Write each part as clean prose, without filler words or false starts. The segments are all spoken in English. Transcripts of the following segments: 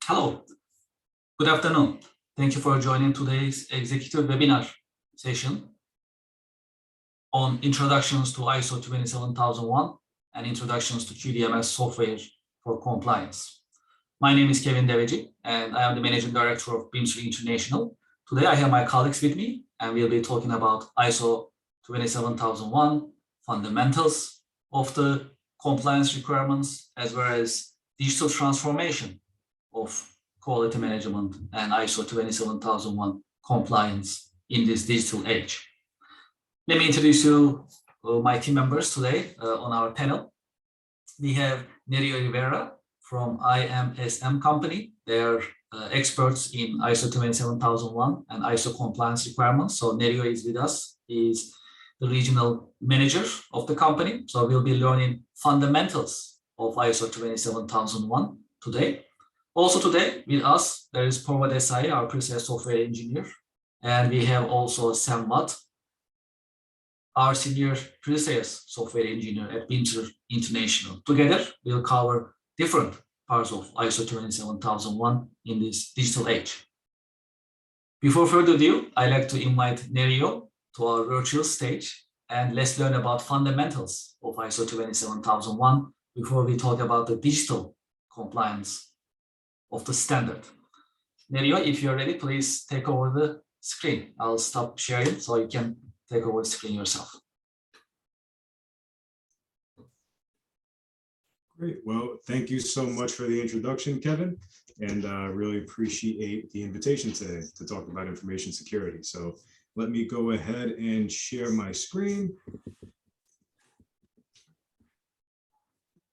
Hello, good afternoon. Thank you for joining today's executive webinar session on introductions to ISO 27001 and introductions to QDMS software for compliance. My name is Kevin Deveci, and I am the Managing Director of Bimser International. Today, I have my colleagues with me, and we'll be talking about ISO 27001, fundamentals of the compliance requirements, as well as digital transformation of quality management and ISO 27001 compliance in this digital age. Let me introduce you my team members today on our panel. We have Nerio Rivera from IMSM company. They are experts in ISO 27001 and ISO compliance requirements. So Nerio is with us. He's the regional manager of the company. So we'll be learning fundamentals of ISO 27001 today. Also today with us, there is Porvat Esai, our pre-sales software engineer. And we have also Sam Watt, our senior pre-sales software engineer at Bimser International. Together, we'll cover different parts of ISO 27001 in this digital age. Before further ado, I'd like to invite Nerio to our virtual stage, and let's learn about fundamentals of ISO 27001 before we talk about the digital compliance of the standard. Nerio, if you're ready, please take over the screen. I'll stop sharing so you can take over the screen yourself. Great. Well, thank you so much for the introduction, Kevin, and really appreciate the invitation today to talk about information security. So let me go ahead and share my screen.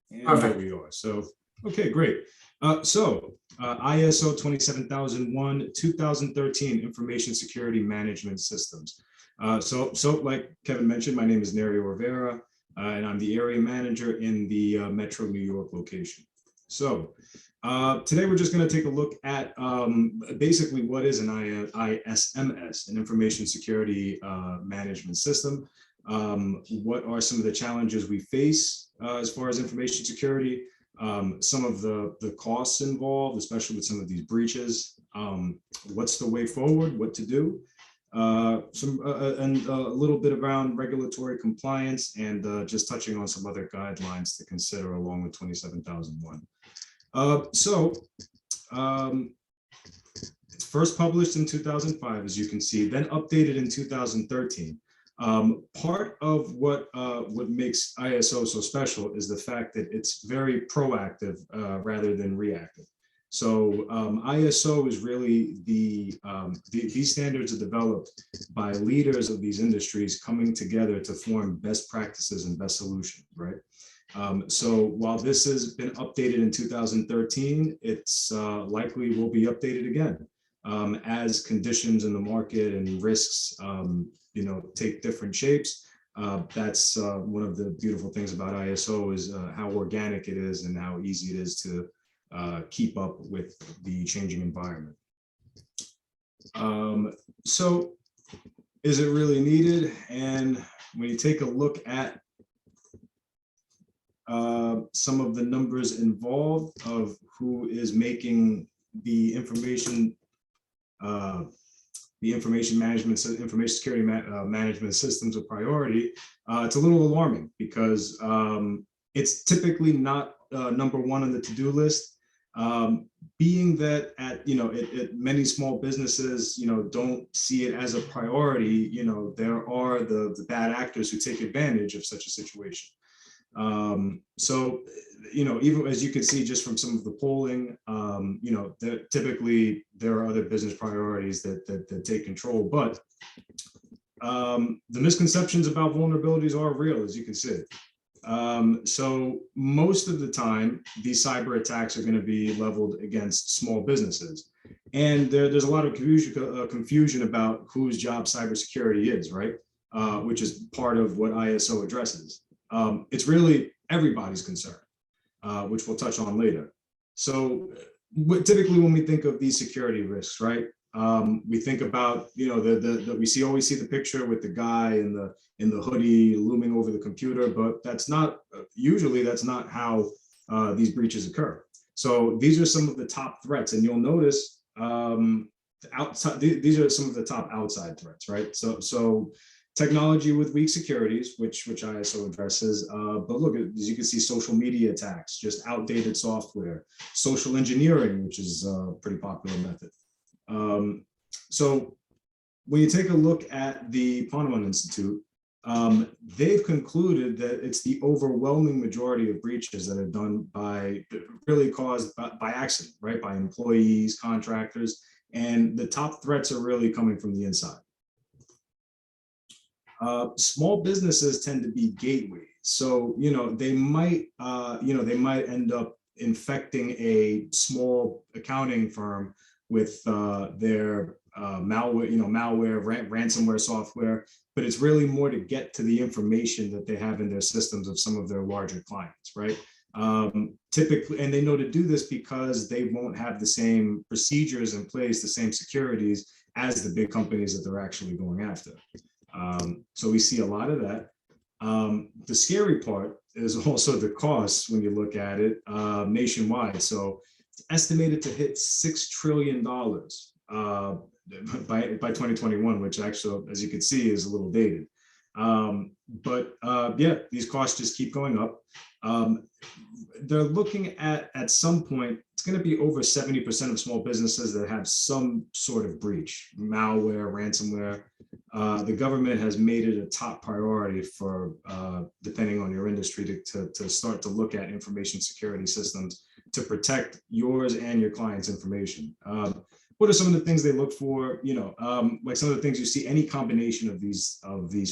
And Perfect. There we are. So, okay, great. ISO 27001, 2013 Information Security Management Systems. So like Kevin mentioned, my name is Nerio Rivera, and I'm the area manager in the Metro New York location. So today we're just going to take a look at basically what is an ISMS, an Information Security Management System. What are some of the challenges we face as far as information security? Some of the costs involved, especially with some of these breaches. What's the way forward? What to do? And a little bit around regulatory compliance, and just touching on some other guidelines to consider along with 27001. It's first published in 2005, as you can see, then updated in 2013. Part of what makes ISO so special is the fact that it's very proactive rather than reactive. So ISO is really these standards are developed by leaders of these industries coming together to form best practices and best solutions, right? So while this has been updated in 2013, it's likely will be updated again as conditions in the market and risks take different shapes. That's one of the beautiful things about ISO is how organic it is and how easy it is to keep up with the changing environment. So is it really needed? And when you take a look at some of the numbers involved of who is making the information security management systems a priority, it's a little alarming because it's typically not number one on the to-do list. Being that at many small businesses don't see it as a priority, there are the bad actors who take advantage of such a situation. So even as you can see just from some of the polling, typically there are other business priorities that take control, but the misconceptions about vulnerabilities are real, as you can see. So most of the time, these cyber attacks are going to be leveled against small businesses. And there's a lot of confusion about whose job cybersecurity is, right? Which is part of what ISO addresses. It's really everybody's concern, which we'll touch on later. So typically when we think of these security risks, right? We think about, we always see the picture with the guy in the hoodie looming over the computer, but that's not, usually that's not how these breaches occur. So these are some of the top threats, and you'll notice outside, these are some of the top outside threats, right? So technology with weak securities, which ISO addresses, but look, as you can see, social media attacks, just outdated software, social engineering, which is a pretty popular method. So when you take a look at the Ponemon Institute, they've concluded that it's the overwhelming majority of breaches that are done by, really caused by accident, right? By employees, contractors, and the top threats are really coming from the inside. Small businesses tend to be gateways. So, they might end up infecting a small accounting firm with their malware, ransomware software, but it's really more to get to the information that they have in their systems of some of their larger clients, right? Typically, and they know to do this because they won't have the same procedures in place, the same securities as the big companies that they're actually going after. So we see a lot of that. The scary part is also the costs when you look at it nationwide. So it's estimated to hit $6 trillion by 2021, which actually, as you can see, is a little dated. Yeah, these costs just keep going up. They're looking at some point, it's going to be over 70% of small businesses that have some sort of breach, malware, ransomware. The government has made it a top priority for, depending on your industry, to start to look at information security systems to protect yours and your clients' information. What are some of the things they look for? Like some of the things you see, any combination of these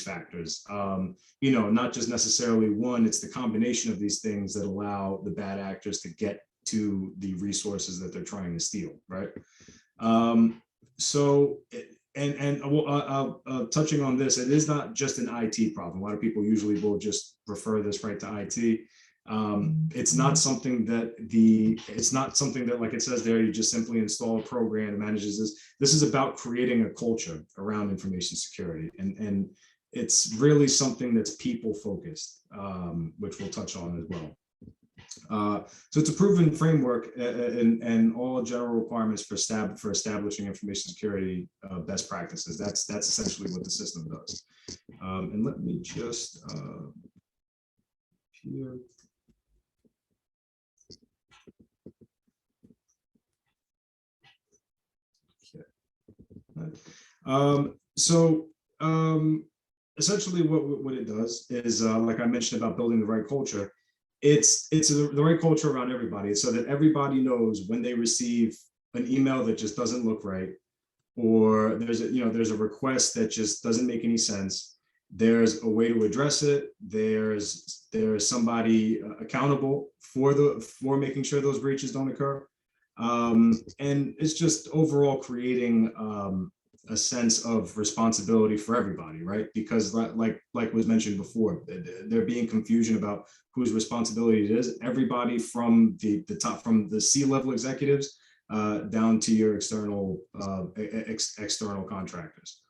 factors. Not just necessarily one, it's the combination of these things that allow the bad actors to get to the resources that they're trying to steal, right? Touching on this, it is not just an IT problem. A lot of people usually will just refer this right to IT. It's not something that like it says there, you just simply install a program that manages this. This is about creating a culture around information security. And it's really something that's people focused, which we'll touch on as well. So it's a proven framework and all general requirements for establishing information security best practices. That's essentially what the system does. And let me just here. Essentially what it does is, like I mentioned about building the right culture, it's the right culture around everybody so that everybody knows when they receive an email that just doesn't look right, or there's a request that just doesn't make any sense. There's a way to address it. There's somebody accountable for making sure those breaches don't occur. And it's just overall creating a sense of responsibility for everybody, right? Because like was mentioned before, there being confusion about whose responsibility it is. Everybody from the top, from the C-level executives down to your external contractors.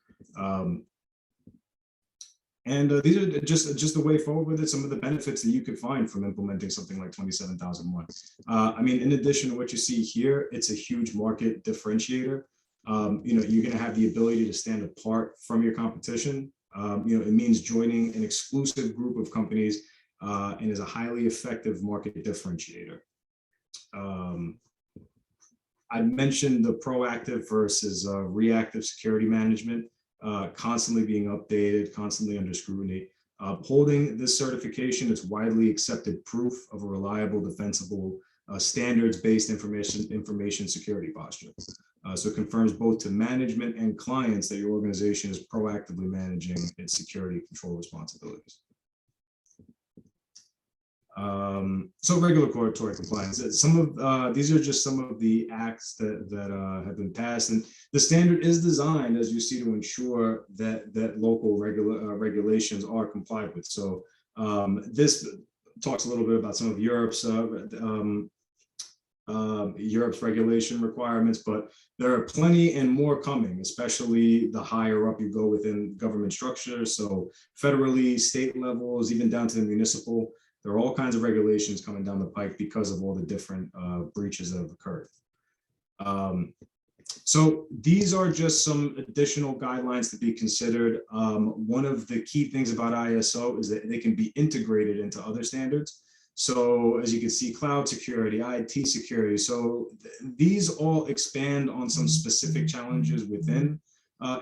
These are just the way forward with it. Some of the benefits that you could find from implementing something like 27001. I mean, in addition to what you see here, it's a huge market differentiator. You're going to have the ability to stand apart from your competition. It means joining an exclusive group of companies and is a highly effective market differentiator. I mentioned the proactive versus reactive security management. Constantly being updated, constantly under scrutiny. Holding this certification is widely accepted proof of a reliable, defensible, standards-based information security posture. So it confirms both to management and clients that your organization is proactively managing its security control responsibilities. So regulatory compliance. These are just some of the acts that have been passed, and the standard is designed, as you see, to ensure that local regulations are complied with. So this talks a little bit about some of Europe's regulation requirements, but there are plenty and more coming, especially the higher up you go within government structure. So federally, state levels, even down to the municipal. There are all kinds of regulations coming down the pike because of all the different breaches that have occurred. So these are just some additional guidelines to be considered. One of the key things about ISO is that they can be integrated into other standards. So as you can see, cloud security, IT security. So these all expand on some specific challenges within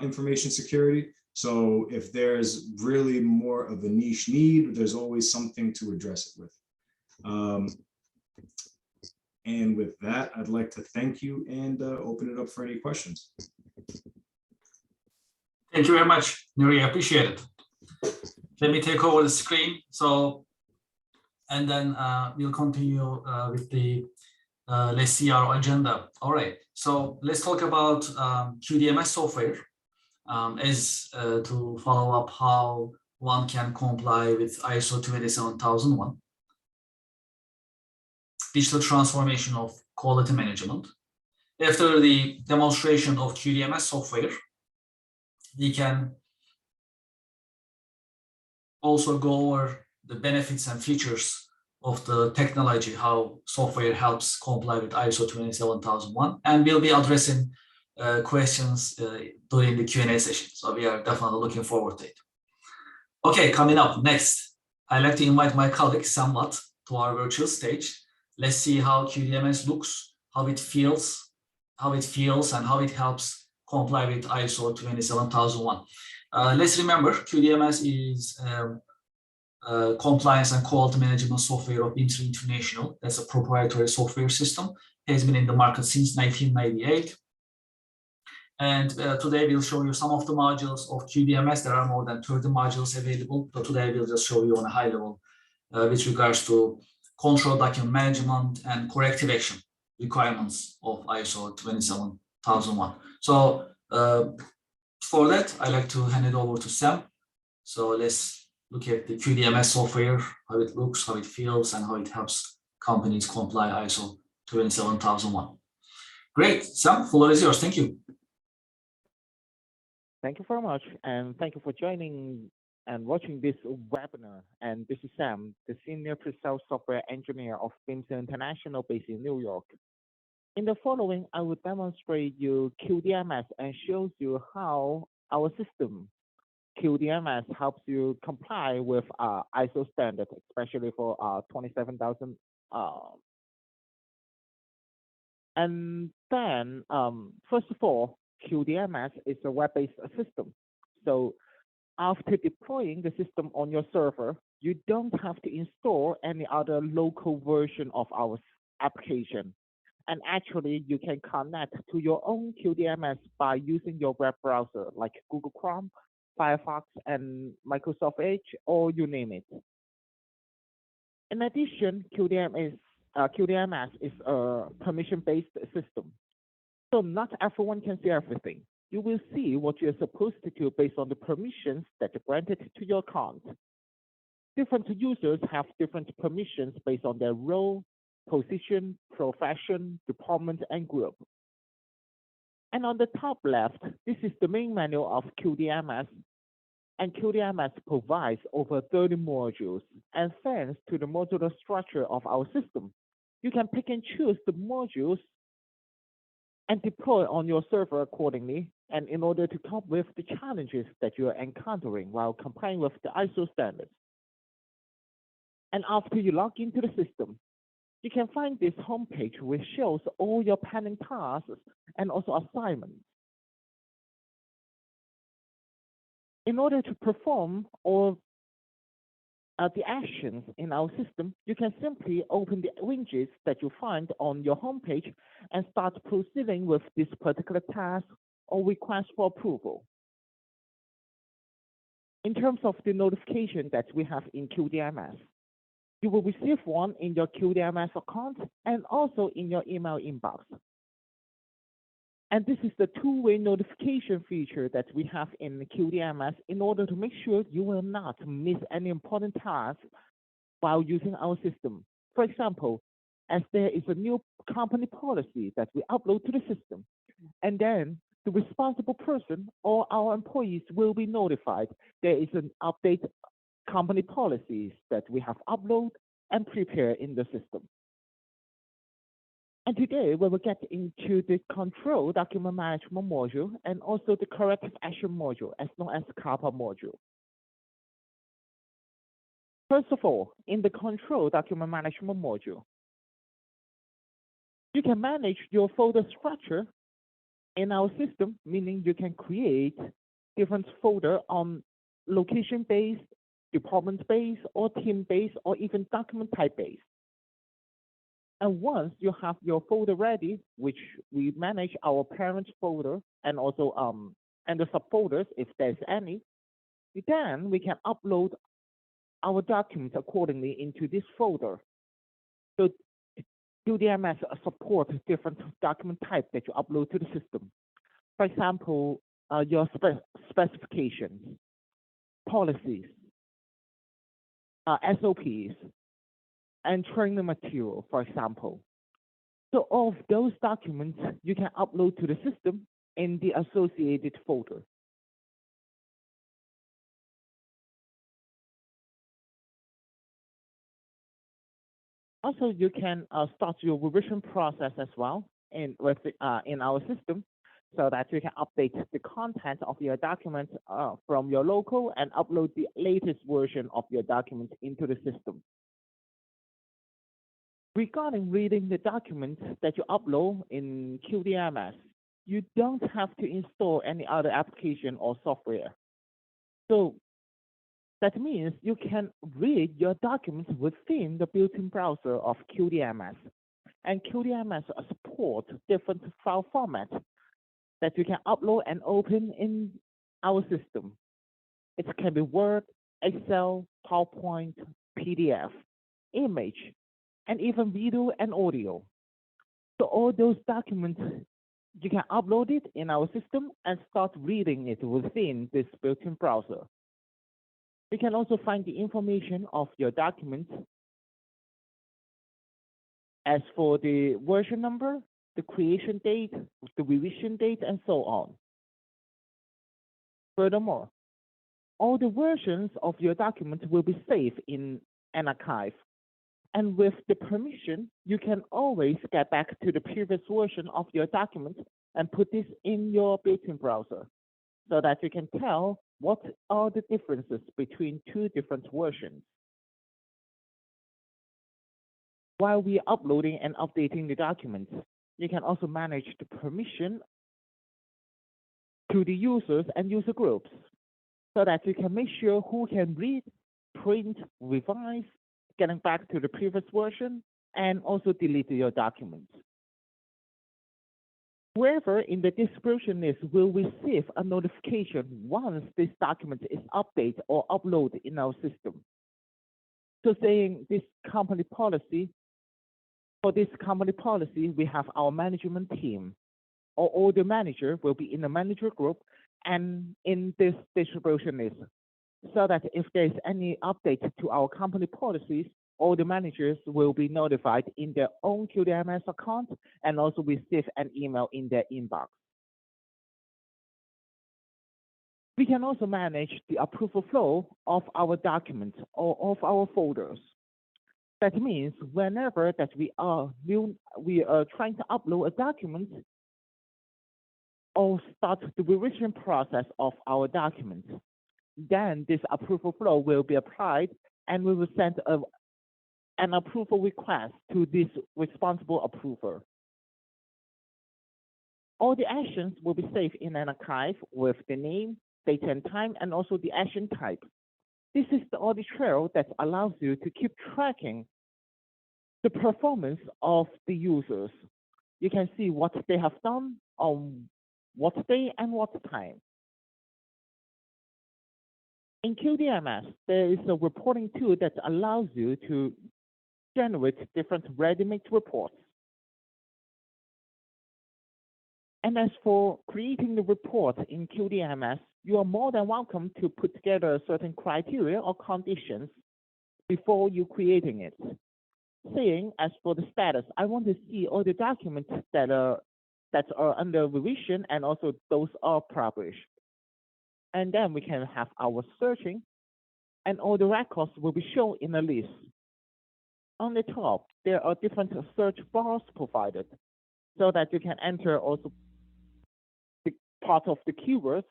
information security. So if there's really more of a niche need, there's always something to address it with. And with that, I'd like to thank you and open it up for any questions. Thank you very much, Nuri. I appreciate it. Let me take over the screen. So, and then we'll continue with the, let's see our agenda. All right. So let's talk about QDMS software as to follow up how one can comply with ISO 27001. Digital transformation of quality management. After the demonstration of QDMS software, we can also go over the benefits and features of the technology, how software helps comply with ISO 27001, and we'll be addressing questions during the Q&A session. So we are definitely looking forward to it. Okay, coming up next, I'd like to invite my colleague Samvat to our virtual stage. Let's see how QDMS looks, how it feels, and how it helps comply with ISO 27001. Let's remember, QDMS is compliance and quality management software of Bimser International. That's a proprietary software system. It has been in the market since 1998. And today we'll show you some of the modules of QDMS. There are more than 30 modules available. So today we'll just show you on a high level with regards to control document management and corrective action requirements of ISO 27001. So for that, I'd like to hand it over to Sam. So let's look at the QDMS software, how it looks, how it feels, and how it helps companies comply ISO 27001. Great, Sam, floor is yours. Thank you. Thank you very much, and thank you for joining and watching this webinar. And this is Sam, the Senior Pre-Sales Software Engineer of Bimser International based in New York. In the following, I will demonstrate you QDMS and shows you how our system, QDMS, helps you comply with ISO standard, especially for 27000. And then, first of all, QDMS is a web-based system. So after deploying the system on your server, you don't have to install any other local version of our application. And actually, you can connect to your own QDMS by using your web browser like Google Chrome, Firefox, and Microsoft Edge, or you name it. In addition, QDMS is a permission-based system. So not everyone can see everything. You will see what you're supposed to do based on the permissions that are granted to your account. Different users have different permissions based on their role, position, profession, department, and group. And on the top left, this is the main menu of QDMS. And QDMS provides over 30 modules. And thanks to the modular structure of our system, you can pick and choose the modules and deploy on your server accordingly, and in order to cope with the challenges that you are encountering while complying with the ISO standards. And after you log into the system, you can find this homepage which shows all your pending tasks and also assignments. In order to perform all the actions in our system, you can simply open the widgets that you find on your homepage and start proceeding with this particular task or request for approval. In terms of the notification that we have in QDMS, you will receive one in your QDMS account and also in your email inbox. And this is the two-way notification feature that we have in QDMS in order to make sure you will not miss any important tasks while using our system. For example, as there is a new company policy that we upload to the system, and then the responsible person or our employees will be notified there is an update company policies that we have uploaded and prepare in the system. And today we will get into the control document management module and also the corrective action module, as known as CAPA module. First of all, in the control document management module, you can manage your folder structure in our system, meaning you can create different folder on location-based, department-based, or team-based, or even document type-based. And once you have your folder ready, which we manage our parent folder and also and the subfolders if there's any, then we can upload our documents accordingly into this folder. So QDMS support different document types that you upload to the system. For example, your specifications, policies, SOPs, and training material, for example. So all of those documents you can upload to the system in the associated folder. Also, you can start your revision process as well in our system, so that you can update the content of your document from your local and upload the latest version of your document into the system. Regarding reading the documents that you upload in QDMS, you don't have to install any other application or software. So that means you can read your documents within the built-in browser of QDMS. And QDMS supports different file formats that you can upload and open in our system. It can be Word, Excel, PowerPoint, PDF, image, and even video and audio. So all those documents, you can upload it in our system and start reading it within this built-in browser. You can also find the information of your documents as for the version number, the creation date, the revision date, and so on. Furthermore, all the versions of your documents will be saved in an archive. And with the permission, you can always get back to the previous version of your document and put this in your built-in browser so that you can tell what are the differences between two different versions. While we are uploading and updating the documents, you can also manage the permission to the users and user groups so that you can make sure who can read, print, revise, getting back to the previous version, and also delete your documents. Whoever in the distribution list will receive a notification once this document is updated or uploaded in our system. So saying this company policy, for this company policy, we have our management team, or all the manager will be in the manager group and in this distribution list, so that if there's any update to our company policies, all the managers will be notified in their own QDMS account and also receive an email in their inbox. We can also manage the approval flow of our documents or of our folders. That means whenever that we are trying to upload a document or start the revision process of our documents, then this approval flow will be applied and we will send an approval request to this responsible approver. All the actions will be saved in an archive with the name, date and time, and also the action type. This is the audit trail that allows you to keep tracking the performance of the users. You can see what they have done on what day and what time. In QDMS, there is a reporting tool that allows you to generate different ready-made reports. And as for creating the report in QDMS, you are more than welcome to put together certain criteria or conditions before you creating it. Saying, as for the status, I want to see all the documents that are under revision and also those are published. And then we can have our searching and all the records will be shown in a list. on the top, there are different search bars provided so that you can enter also the part of the keywords,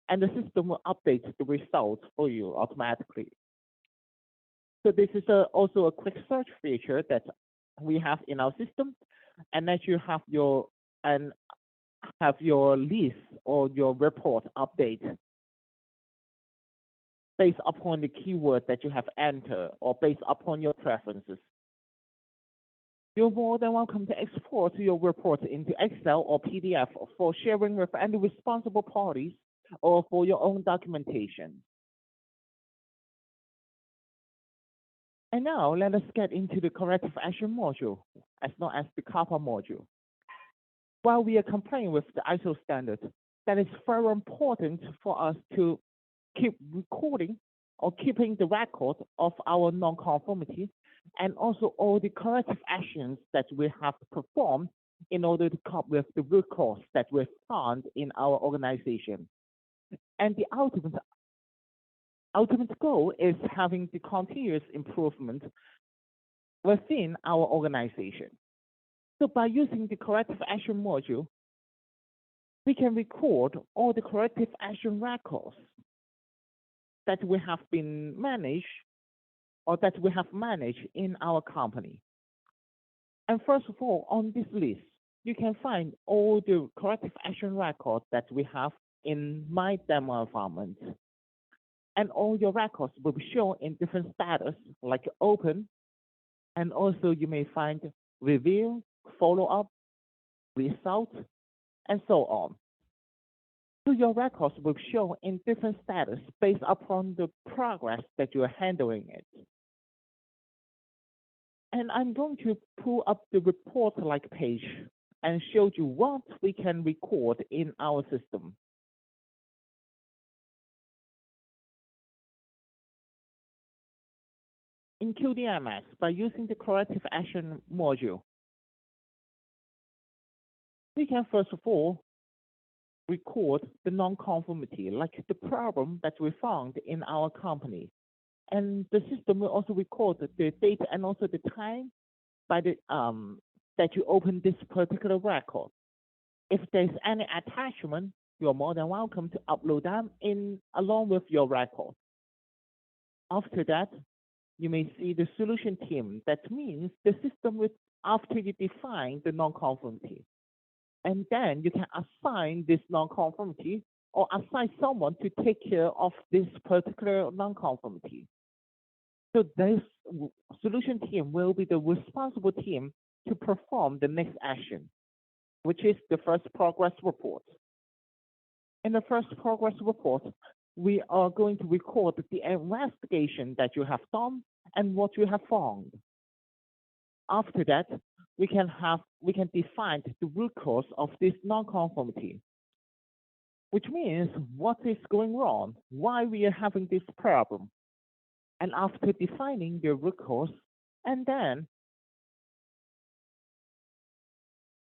and the system will update the results for you automatically. So this is also a quick search feature that we have in our system, and that you have your list or your report update based upon the keyword that you have entered or based upon your preferences. You're more than welcome to export your report into Excel or PDF for sharing with any responsible parties or for your own documentation. And now let us get into the corrective action module, as known as the CAPA module. While we are complying with the ISO standard, that is very important for us to keep recording or keeping the record of our non-conformity and also all the corrective actions that we have performed in order to cope with the root cause that we found in our organization. And the ultimate goal is having the continuous improvement within our organization. So by using the corrective action module, we can record all the corrective action records that we have been managed or that we have managed in our company. And first of all, on this list, you can find all the corrective action records that we have in my demo environment. And all your records will be shown in different status, like open, and also you may find review, follow-up, result, and so on. So your records will show in different status based upon the progress that you are handling it. And I'm going to pull up the report-like page and show you what we can record in our system. In QDMS, by using the corrective action module, we can first of all record the non-conformity, like the problem that we found in our company. And the system will also record the date and also the time by the that you open this particular record. If there's any attachment, you're more than welcome to upload them in along with your record. After that, you may see the solution team. That means the system will, after you define the non-conformity, and then you can assign this non-conformity or assign someone to take care of this particular non-conformity. So this solution team will be the responsible team to perform the next action, which is the first progress report. In the first progress report, we are going to record the investigation that you have done and what you have found. After that, we can define the root cause of this non-conformity, which means what is going wrong, why we are having this problem. And after defining the root cause, and then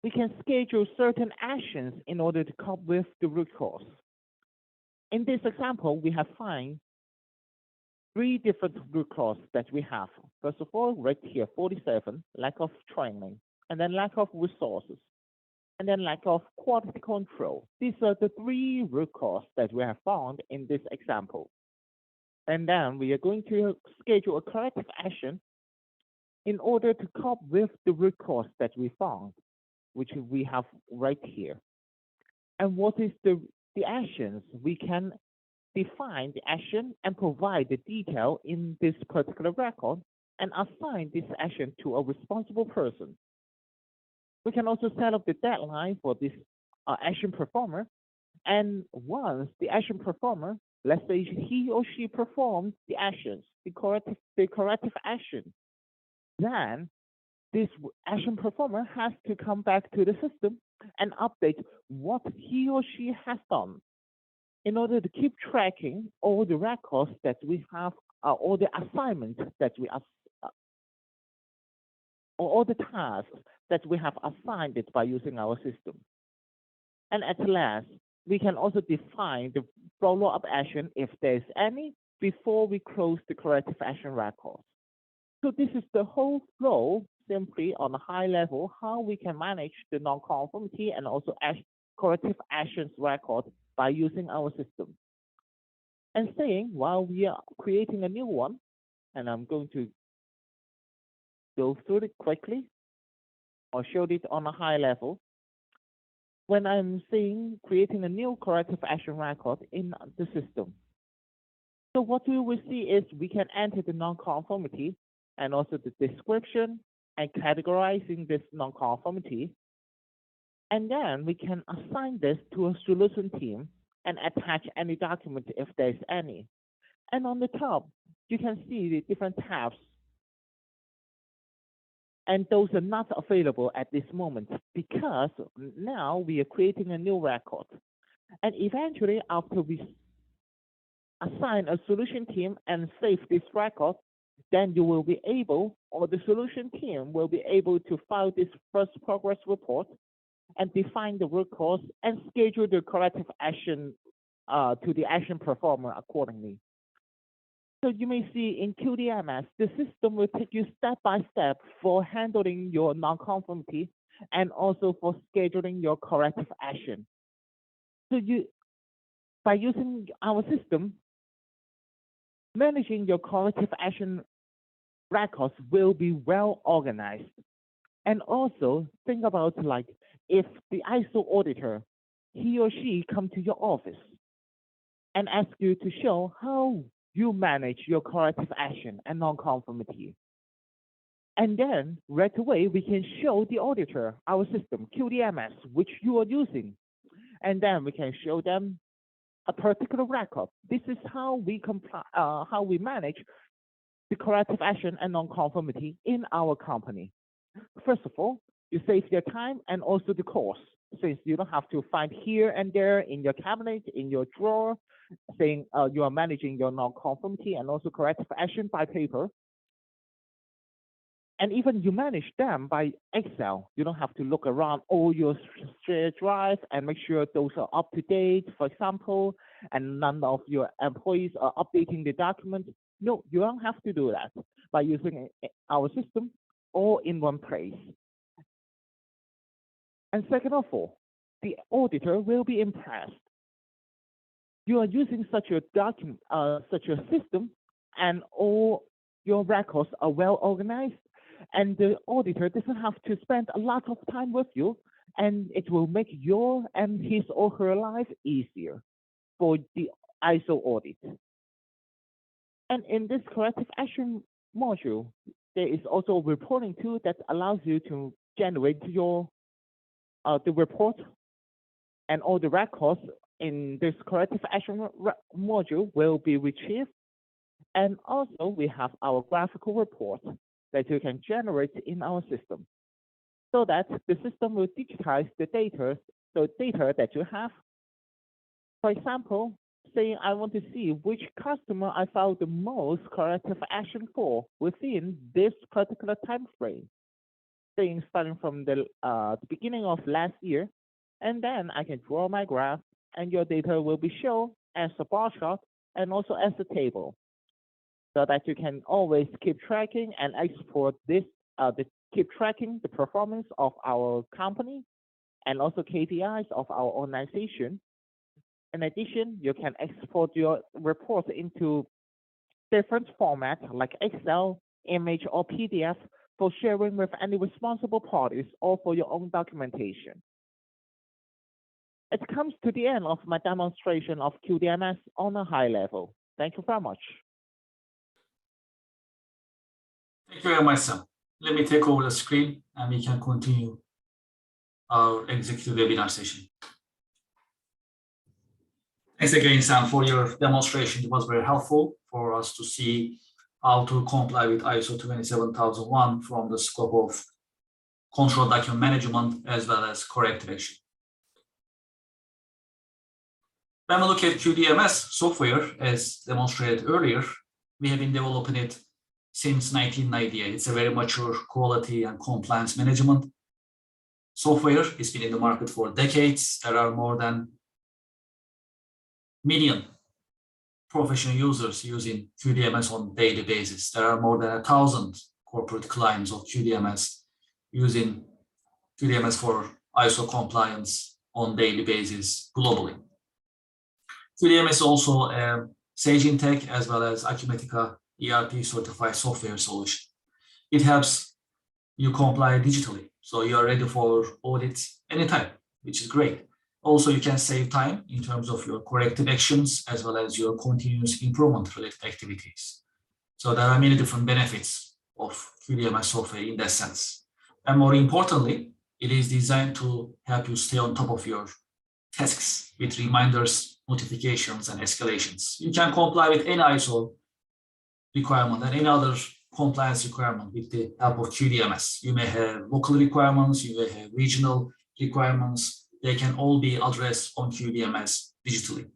we can schedule certain actions in order to cope with the root cause. In this example, we have found 3 different root causes that we have. First of all, right here, 47, lack of training, and then lack of resources, and then lack of quality control. These are the 3 root causes that we have found in this example. And then we are going to schedule a corrective action in order to cope with the root cause that we found, which we have right here. And what is the actions? We can define the action and provide the detail in this particular record and assign this action to a responsible person. We can also set up the deadline for this action performer. And once the action performer, let's say he or she performs the actions, the corrective action, then this action performer has to come back to the system and update what he or she has done in order to keep tracking all the records that we have, all the assignments that we have, or all the tasks that we have assigned it by using our system. And at last, we can also define the follow-up action if there's any before we close the corrective action record. So this is the whole flow, simply on a high level, how we can manage the non-conformity and also corrective actions record by using our system. And saying, while we are creating a new one, and I'm going to go through it quickly or show it on a high level. When I'm saying creating a new corrective action record in the system. So what we will see is we can enter the non-conformity and also the description and categorizing this non-conformity. And then we can assign this to a solution team and attach any document if there's any. And on the top, you can see the different tabs. And those are not available at this moment because now we are creating a new record. And eventually, after we assign a solution team and save this record, then you will be able, or the solution team will be able to file this first progress report and define the root cause and schedule the corrective action to the action performer accordingly. So you may see in QDMS, the system will take you step by step for handling your non-conformity and also for scheduling your corrective action. So by using our system, managing your corrective action records will be well organized. And also think about like if the ISO auditor, he or she come to your office and ask you to show how you manage your corrective action and non-conformity. And then right away, we can show the auditor our system, QDMS, which you are using. And then we can show them a particular record. This is how we manage the corrective action and non-conformity in our company. First of all, you save your time and also the cost, since you don't have to find here and there in your cabinet, in your drawer, saying you are managing your non-conformity and also corrective action by paper. And even you manage them by Excel. You don't have to look around all your shared drive and make sure those are up to date, for example, and none of your employees are updating the document. No, you don't have to do that by using our system all in one place. And second of all, the auditor will be impressed. You are using such a document, such a system, and all your records are well organized, and the auditor doesn't have to spend a lot of time with you, and it will make your and his or her life easier for the ISO audit. And in this corrective action module, there is also a reporting tool that allows you to generate your the report and all the records in this corrective action module will be retrieved. And also we have our graphical report that you can generate in our system so that the system will digitize the data, data that you have. For example, say I want to see which customer I filed the most corrective action for within this particular time frame. Saying starting from the beginning of last year, and then I can draw my graph, and your data will be shown as a bar chart and also as a table, so that you can always keep tracking and export this, keep tracking the performance of our company and also KPIs of our organization. In addition, you can export your reports into different formats like Excel, image, or PDF for sharing with any responsible parties or for your own documentation. It comes to the end of my demonstration of QDMS on a high level. Thank you very much. Thank you very much, Sam. Let me take over the screen and we can continue our executive webinar session. Thanks again, Sam, for your demonstration. It was very helpful for us to see how to comply with ISO 27001 from the scope of control document management as well as corrective action. When we look at QDMS software, as demonstrated earlier, we have been developing it since 1998. It's a very mature quality and compliance management software. It's been in the market for decades. There are more than million professional users using QDMS on a daily basis. There are more than 1,000 corporate clients of QDMS using QDMS for ISO compliance on daily basis globally. QDMS is also a Sage Intacct as well as Acumatica ERP certified software solution. It helps you comply digitally, so you are ready for audit anytime, which is great. Also, you can save time in terms of your corrective actions as well as your continuous improvement related activities. So there are many different benefits of QDMS software in that sense. And more importantly, it is designed to help you stay on top of your tasks with reminders, notifications, and escalations. You can comply with any ISO requirement and any other compliance requirement with the help of QDMS. You may have local requirements, you may have regional requirements. They can all be addressed on QDMS digitally.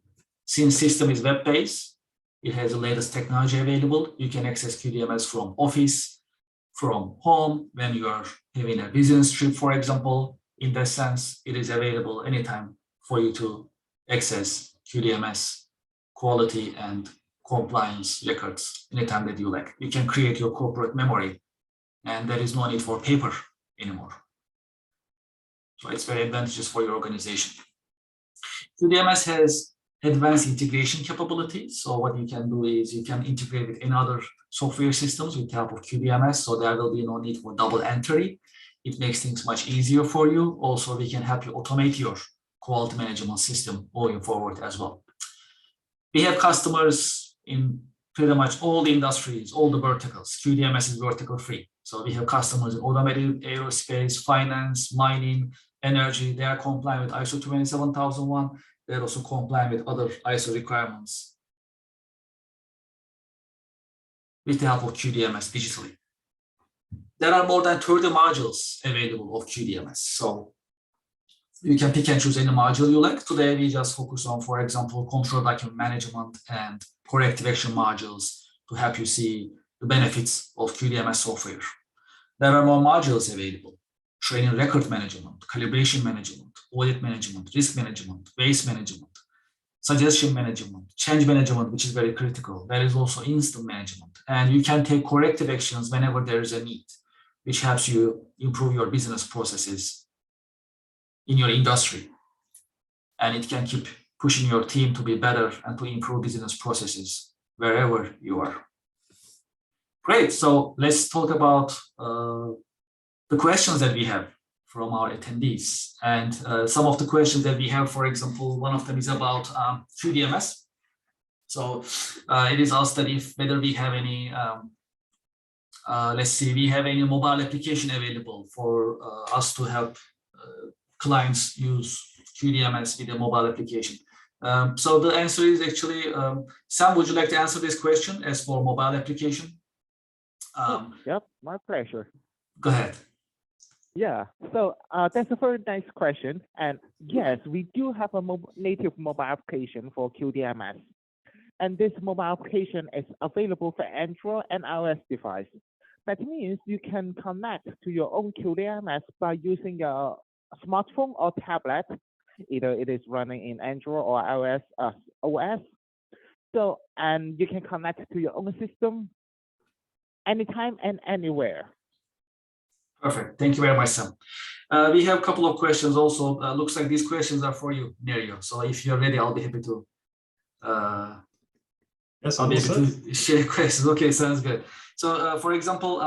Since system is web-based, it has the latest technology available. You can access QDMS from office, from home, when you are having a business trip, for example. In that sense, it is available anytime for you to access QDMS quality and compliance records anytime that you like. You can create your corporate memory, and there is no need for paper anymore. So it's very advantageous for your organization. QDMS has advanced integration capabilities. So what you can do is you can integrate with any other software systems with the help of QDMS. So there will be no need for double entry. It makes things much easier for you. Also, we can help you automate your quality management system going forward as well. We have customers in pretty much all the industries, all the verticals. QDMS is vertical free. So we have customers in automotive, aerospace, finance, mining, energy. They are compliant with ISO 27001. They're also compliant with other ISO requirements with the help of QDMS digitally. There are more than 30 modules available of QDMS. So you can pick and choose any module you like. Today, we just focus on, for example, control document management and corrective action modules to help you see the benefits of QDMS software. There are more modules available: training record management, calibration management, audit management, risk management, waste management, suggestion management, change management, which is very critical. There is also instant management. And you can take corrective actions whenever there is a need, which helps you improve your business processes in your industry. And it can keep pushing your team to be better and to improve business processes wherever you are. Great, so let's talk about the questions that we have from our attendees. And some of the questions that we have, for example, one of them is about QDMS. So it is asked that whether we have any, we have any mobile application available for us to help clients use QDMS with a mobile application. So the answer is actually, Sam, would you like to answer this question as for mobile application? Yep, my pleasure. Go ahead. Yeah, so that's a very nice question. And yes, we do have a native mobile application for QDMS. And this mobile application is available for Android and iOS device. That means you can connect to your own QDMS by using your smartphone or tablet. Either it is running in Android or iOS OS. So, and you can connect to your own system anytime and anywhere. Perfect. Thank you very much, Sam. We have a couple of questions also. Looks like these questions are for you, Nerio. So if you're ready, I'll be happy to. Yes, I'll be able to share questions. Okay, sounds good. So, for example,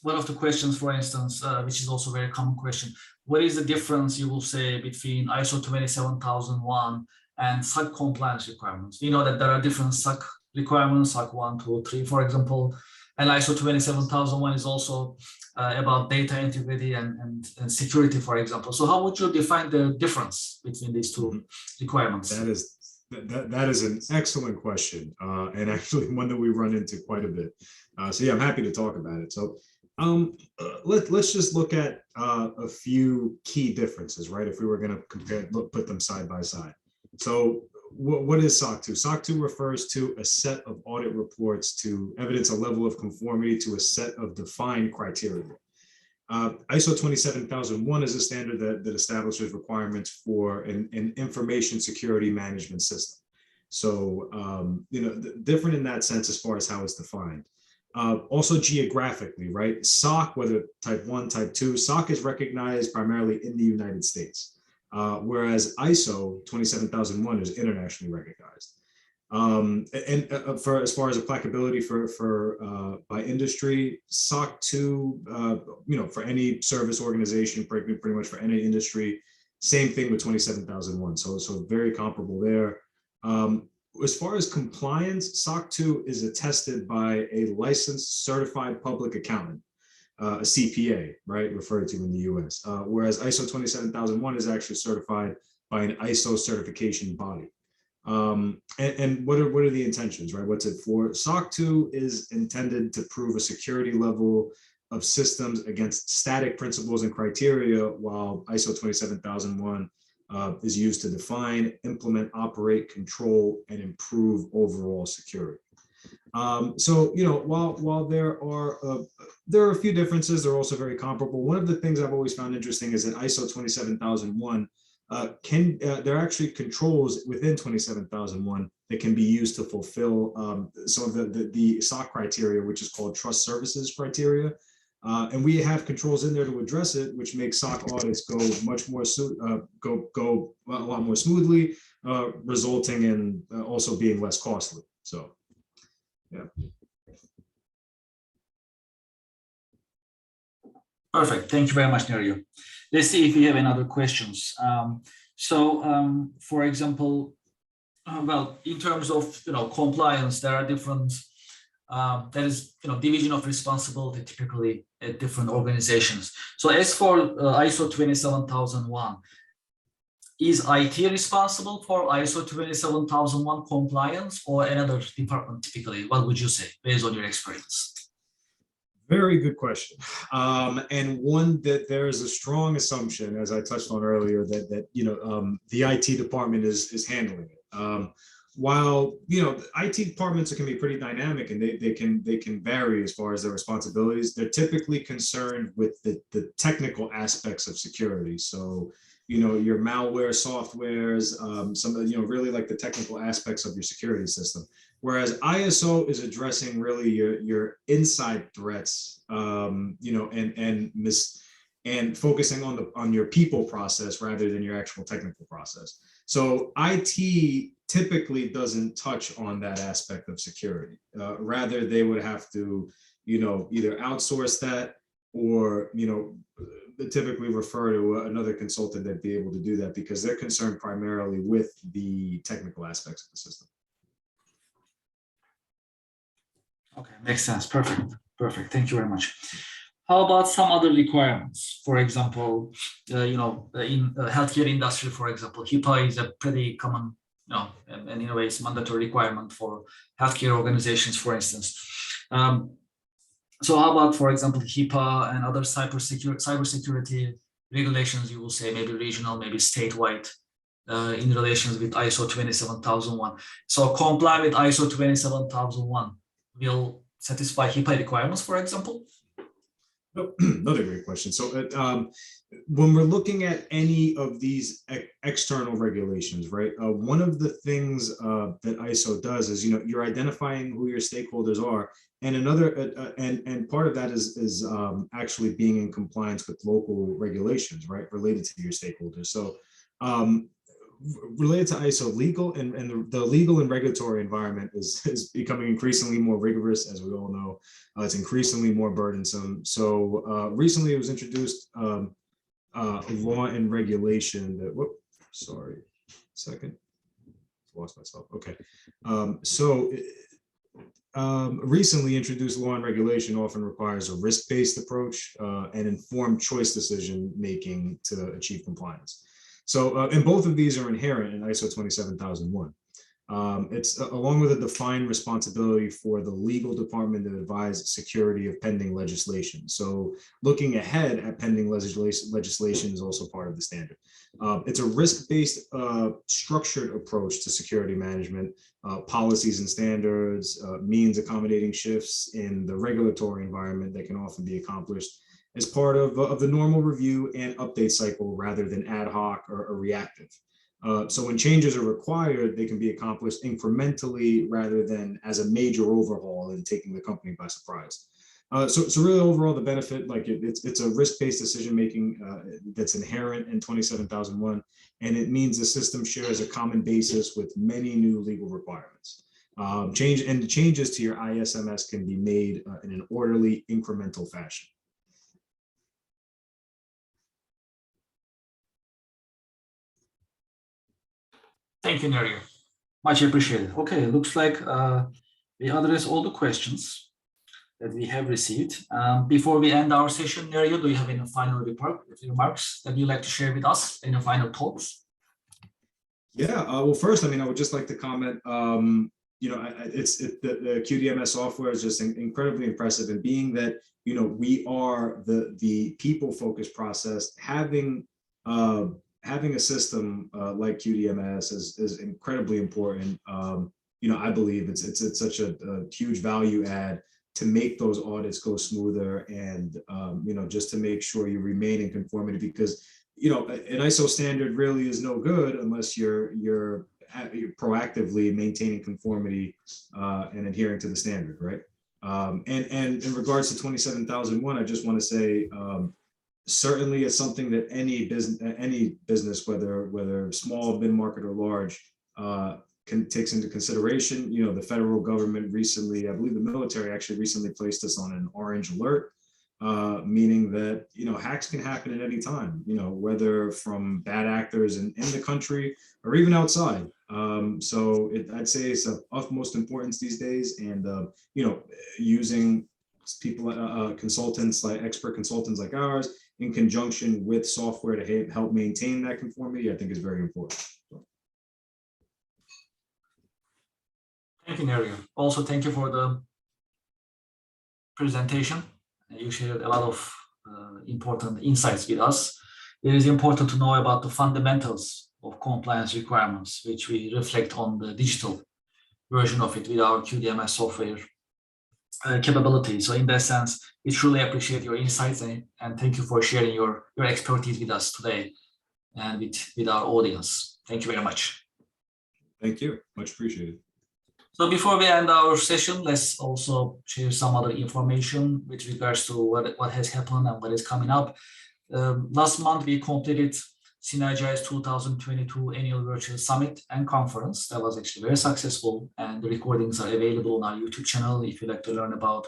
one of the questions, for instance, which is also a very common question, what is the difference, you will say, between ISO 27001 and SOC compliance requirements? We know that there are different SOC requirements, SOC 1, 2, 3, for example, and ISO 27001 is also about data integrity and security, for example. So how would you define the difference between these two requirements? That is an excellent question, and actually one that we run into quite a bit. So yeah, I'm happy to talk about it. So let's just look at a few key differences, right? If we were going to put them side by side. So what is SOC 2? SOC 2 refers to a set of audit reports to evidence a level of conformity to a set of defined criteria. ISO 27001 is a standard that establishes requirements for an information security management system. So, different in that sense as far as how it's defined. Also geographically, right? SOC, whether type 1, type 2, SOC is recognized primarily in the United States, whereas ISO 27001 is internationally recognized. For as far as applicability for by industry, SOC 2, for any service organization, pretty much for any industry, same thing with 27001. So very comparable there. As far as compliance, SOC 2 is attested by a licensed certified public accountant, a CPA, right, referred to in the US, whereas ISO 27001 is actually certified by an ISO certification body. And what are the intentions, right? What's it for? SOC 2 is intended to prove a security level of systems against static principles and criteria, while ISO 27001 is used to define, implement, operate, control, and improve overall security. So, while there are a few differences, they're also very comparable. One of the things I've always found interesting is that ISO 27001 there are actually controls within 27001 that can be used to fulfill some of the SOC criteria, which is called trust services criteria. And we have controls in there to address it, which makes SOC audits go much more go a lot more smoothly, resulting in also being less costly. So, yeah. Perfect. Thank you very much, Neryu. Let's see if we have any other questions. For example, well, in terms of compliance, there are different. There is division of responsibility typically at different organizations. So as for ISO 27001, is IT responsible for ISO 27001 compliance or another department typically? What would you say based on your experience? Very good question, and one that there is a strong assumption, as I touched on earlier, that the IT department is handling it. While IT departments can be pretty dynamic and they can vary as far as their responsibilities, they're typically concerned with the technical aspects of security. So your malware softwares, some really like the technical aspects of your security system. Whereas ISO is addressing really your inside threats, and focusing on your people process rather than your actual technical process. So IT typically doesn't touch on that aspect of security. Rather, they would have to, either outsource that or, typically refer to another consultant that'd be able to do that because they're concerned primarily with the technical aspects of the system. Okay, makes sense. Perfect. Thank you very much. How about some other requirements? For example, in healthcare industry, for example, HIPAA is a pretty common, and in a way, it's mandatory requirement for healthcare organizations, for instance. So how about, for example, HIPAA and other cybersecurity regulations? You will say maybe regional, maybe statewide, in relations with ISO 27001. So comply with ISO 27001 will satisfy HIPAA requirements, for example? Another great question. So when we're looking at any of these external regulations, right, one of the things that ISO does is, you're identifying who your stakeholders are. And and part of that is actually being in compliance with local regulations, right, related to your stakeholders. So related to ISO, legal and the legal and regulatory environment is becoming increasingly more rigorous, as we all know. It's increasingly more burdensome. So recently it was introduced a law and regulation that, lost myself. Okay. Recently introduced law and regulation often requires a risk-based approach and informed choice decision making to achieve compliance. So, and both of these are inherent in ISO 27001. It's along with a defined responsibility for the legal department to advise security of pending legislation. So looking ahead at pending legislation is also part of the standard. It's a risk-based structured approach to security management, policies and standards, means accommodating shifts in the regulatory environment that can often be accomplished as part of the normal review and update cycle rather than ad hoc or reactive. So when changes are required, they can be accomplished incrementally rather than as a major overhaul and taking the company by surprise. So really overall, the benefit, like it's a risk-based decision-making that's inherent in 27001, and it means the system shares a common basis with many new legal requirements. Changes to your ISMS can be made in an orderly, incremental fashion. Thank you, Nerio. Much appreciated. Okay, looks like we addressed all the questions that we have received. Before we end our session, Nerio, do you have any final remarks that you'd like to share with us? Any final thoughts? Yeah, well, first, I mean, I would just like to comment, you know, the QDMS software is just incredibly impressive, and being that, you know, we are the people-focused process, having a system like QDMS is incredibly important. You know, I believe it's such a huge value add to make those audits go smoother, and you know, just to make sure you remain in conformity, because you know, an ISO standard really is no good unless you're proactively maintaining conformity and adhering to the standard, right? And in regards to 27001, I just want to say, certainly it's something that any business, whether small, mid-market, or large, takes into consideration. You know, the federal government recently, I believe the military actually recently placed us on an orange alert, meaning that, you know, hacks can happen at any time, you know, whether from bad actors in the country or even outside. So I'd say it's of utmost importance these days, and you know, using people, consultants, like expert consultants like ours, in conjunction with software to help maintain that conformity, I think is very important. So. Thank you, Nerio. Also, thank you for the presentation. You shared a lot of important insights with us. It is important to know about the fundamentals of compliance requirements, which we reflect on the digital version of it with our QDMS software capability. So in that sense, we truly appreciate your insights, and thank you for sharing your expertise with us today and with our audience. Thank you very much. Thank you. Much appreciated. So before we end our session, let's also share some other information with regards to what has happened and what is coming up. Last month, we completed Synergize 2022 Annual Virtual Summit and Conference. That was actually very successful, and the recordings are available on our YouTube channel if you'd like to learn about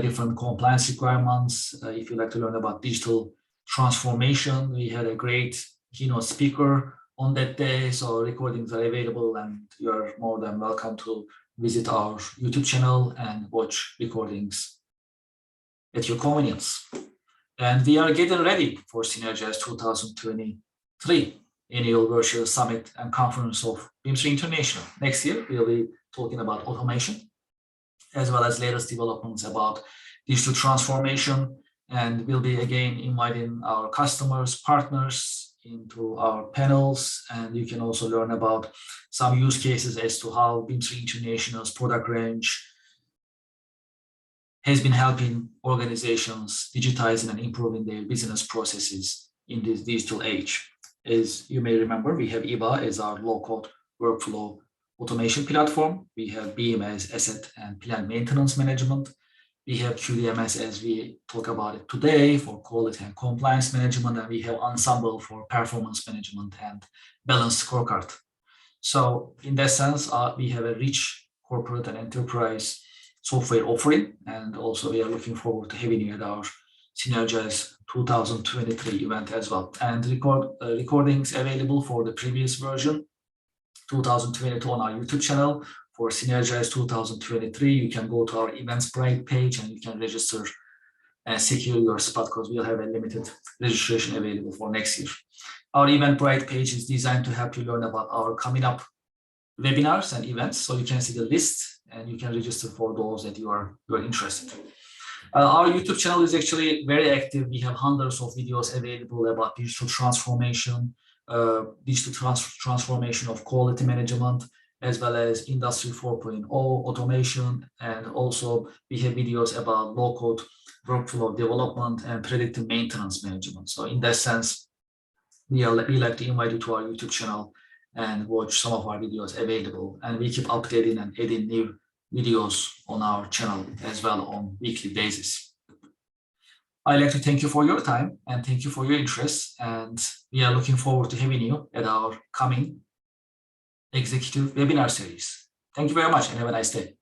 different compliance requirements, if you'd like to learn about digital transformation. We had a great keynote speaker on that day, so recordings are available, and you're more than welcome to visit our YouTube channel and watch recordings at your convenience. And we are getting ready for Synergize 2023 Annual Virtual Summit and Conference of Bimser International. Next year, we'll be talking about automation, as well as latest developments about digital transformation, and we'll be again inviting our customers, partners into our panels, and you can also learn about some use cases as to how Bimser International's product range has been helping organizations digitizing and improving their business processes in this digital age. As you may remember, we have EBA as our low-code workflow automation platform. We have BIM as asset and plant maintenance management. We have QDMS, as we talk about it today, for quality and compliance management, and we have Ensemble for performance management and balanced scorecard. So in that sense, we have a rich corporate and enterprise software offering, and also we are looking forward to having you at our Synergize 2023 event as well. And recordings available for the previous version, 2022, on our YouTube channel. For Synergize 2023, you can go to our Eventbrite page and you can register and secure your spot, because we'll have a limited registration available for next year. Our Eventbrite page is designed to help you learn about our coming up webinars and events, so you can see the list and you can register for those that you are interested in. Our YouTube channel is actually very active. We have hundreds of videos available about digital transformation, transformation of quality management, as well as Industry 4.0 automation, and also we have videos about low-code workflow development and predictive maintenance management. So in that sense, we like to invite you to our YouTube channel and watch some of our videos available. And we keep updating and adding new videos on our channel as well on weekly basis. I'd like to thank you for your time and thank you for your interest. And we are looking forward to having you at our coming executive webinar series. Thank you very much and have a nice day.